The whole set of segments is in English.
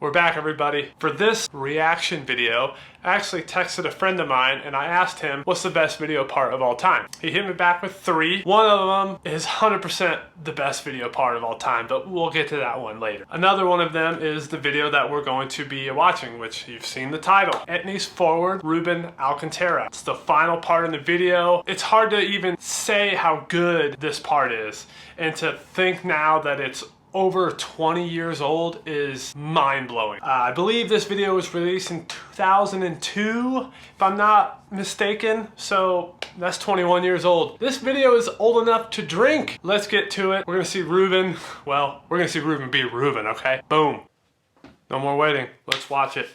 We're back, everybody. For this reaction video, I actually texted a friend of mine and I asked him what's the best video part of all time. He hit me back with 3. One of them is 100% the best video part of all time, but we'll get to that one later. Another one of them is the video that we're going to be watching, which you've seen the title. Etnies forward, Ruben Alcantara. It's the final part in the video. It's hard to even say how good this part is, and to think now that it's over 20 years old is mind-blowing. I believe this video was released in 2002, if I'm not mistaken, so that's 21 years old. This video is old enough to drink. Let's get to it. We're gonna see Ruben, well, we're gonna see Ruben be Ruben, okay? Boom. No more waiting, let's watch it.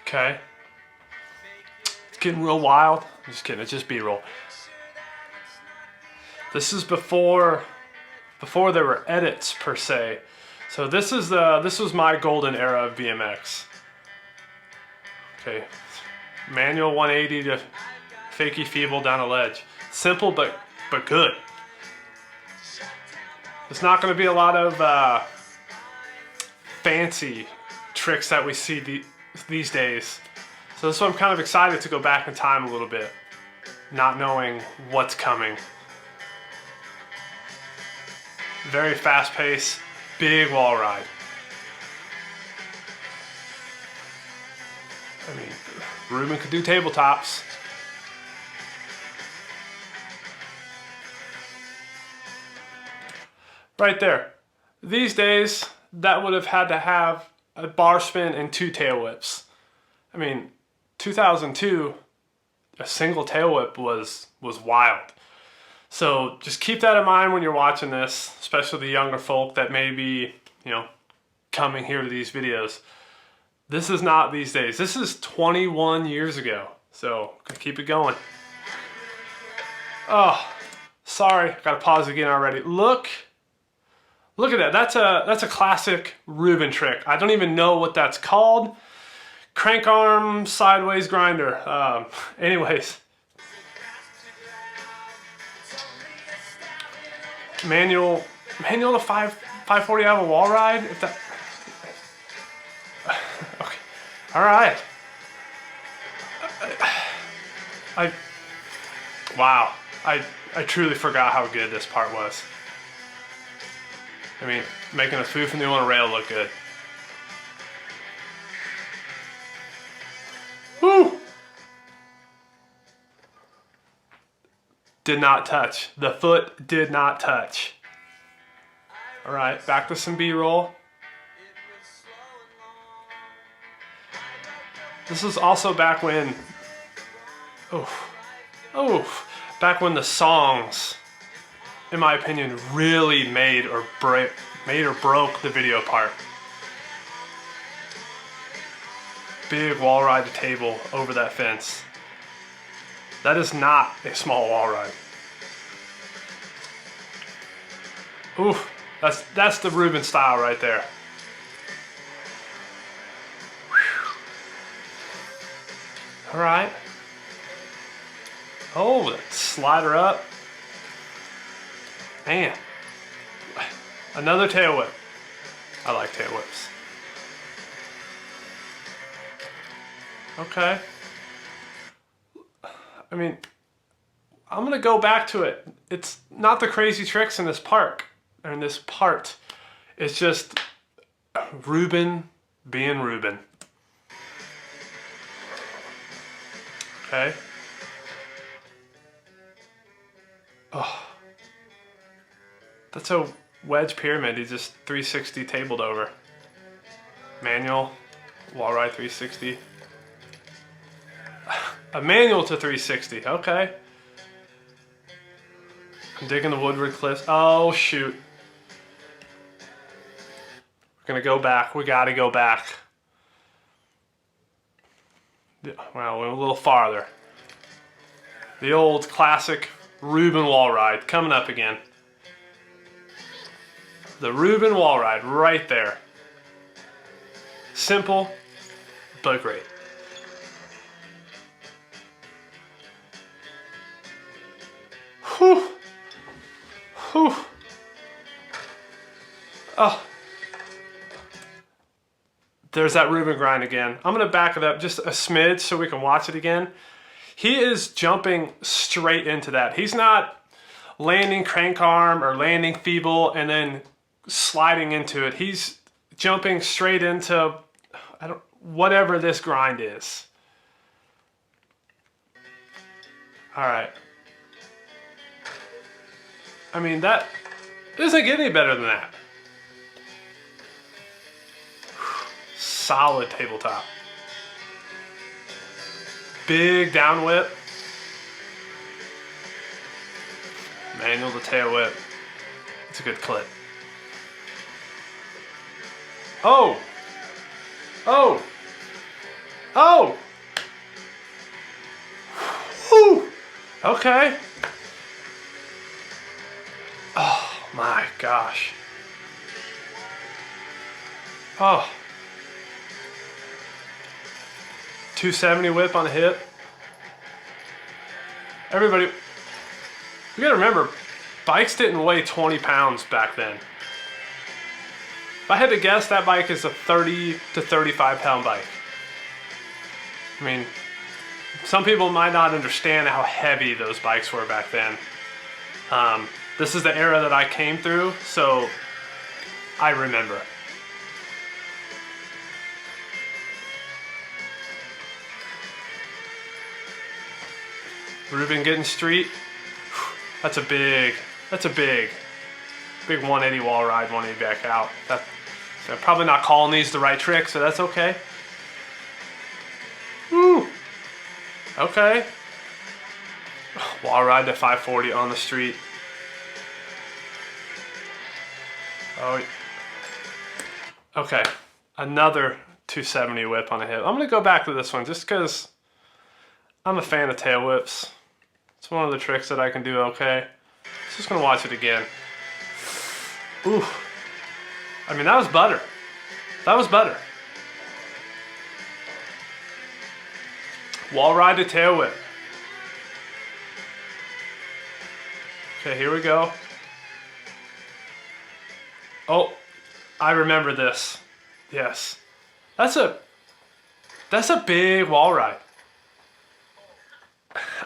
Okay. It's getting real wild. I'm just kidding, it's just B-roll. This is before there were edits per se. So this was my golden era of BMX. Okay, manual 180 to fakey feeble down a ledge. Simple but good. There's not going to be a lot of fancy tricks that we see these days. So this one I'm kind of excited to go back in time a little bit, not knowing what's coming. Very fast pace, big wall ride. I mean, Ruben could do tabletops. Right there. These days, that would have had to have a bar spin and 2 tail whips. I mean, 2002, a single tail whip was wild. So just keep that in mind when you're watching this, especially the younger folk that may be, you know, coming here to these videos. This is not these days. This is 21 years ago. So keep it going. Oh, sorry, gotta pause again already. Look at that. That's a classic Ruben trick. I don't even know what that's called. Crank arm sideways grinder. Anyways. Manual to 540 out of a wall ride. If that. Okay. All right. Wow. I truly forgot how good this part was. I mean, making a foo from the on a rail look good. Woo! Did not touch. The foot did not touch. All right, back to some B-roll. This was also back when, back when the songs, in my opinion, really made or broke the video part. Big wall ride to table over that fence. That is not a small wall ride. Oof, that's the Ruben style right there. Whew. All right. Oh, that slider up. Man, another tail whip. I like tail whips. Okay. I mean, I'm gonna go back to it. It's not the crazy tricks in this park, or in this part. It's just Ruben being Ruben. Okay. Oh. That's a wedge pyramid. He just 360 tabled over. Manual, wall ride 360. A manual to 360, okay. I'm digging the Woodward cliffs. Oh, shoot. We're gonna go back. We gotta go back. Well, we're a little farther. The old classic Ruben wall ride coming up again. The Ruben wall ride right there. Simple, but great. Whew. Whew. Oh. There's that Ruben grind again. I'm gonna back it up just a smidge so we can watch it again. He is jumping straight into that. He's not landing crank arm or landing feeble and then sliding into it. He's jumping straight into whatever this grind is. All right. I mean, that doesn't get any better than that. Solid tabletop. Big down whip. Manual to tail whip. It's a good clip. Oh! Oh! Oh! Whew! Okay. Oh my gosh. Oh. 270 whip on the hip. Everybody, you gotta remember, bikes didn't weigh 20 pounds back then. If I had to guess, that bike is a 30 to 35 pound bike. I mean, some people might not understand how heavy those bikes were back then. This is the era that I came through, so I remember. Ruben getting street. That's a big 180 wall ride, 180 back out. I'm probably not calling these the right trick, so that's okay. Woo! Okay. Wall ride to 540 on the street. Oh, okay. Another 270 whip on the hip. I'm gonna go back to this one just because I'm a fan of tail whips. It's one of the tricks that I can do okay. Just gonna watch it again. Ooh. I mean, that was butter. That was butter. Wall ride to tail whip. Okay, here we go. Oh, I remember this. Yes. That's a big wall ride.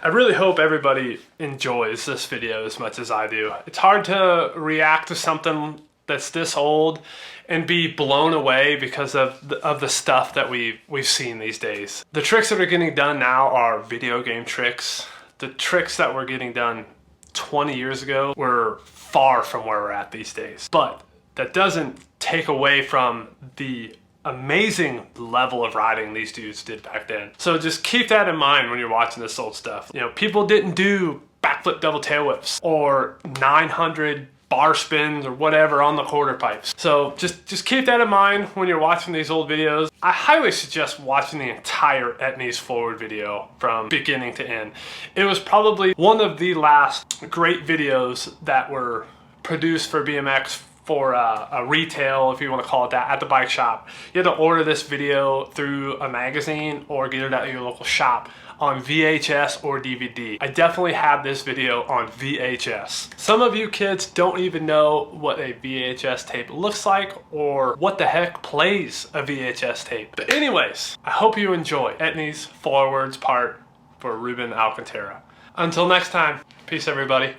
I really hope everybody enjoys this video as much as I do. It's hard to react to something that's this old and be blown away because of the stuff that we've seen these days. The tricks that are getting done now are video game tricks. The tricks that were getting done 20 years ago were far from where we're at these days. But that doesn't take away from the amazing level of riding these dudes did back then. So just keep that in mind when you're watching this old stuff. You know, people didn't do backflip double tail whips or 900 bar spins or whatever on the quarter pipes. So just keep that in mind when you're watching these old videos. I highly suggest watching the entire Etnies forward video from beginning to end. It was probably one of the last great videos that were produced for BMX for a retail, if you want to call it that, at the bike shop. You had to order this video through a magazine or get it at your local shop on VHS or DVD. I definitely have this video on VHS. Some of you kids don't even know what a VHS tape looks like or what the heck plays a VHS tape. But anyways, I hope you enjoy Etnies forwards part for Ruben Alcantara. Until next time, peace everybody.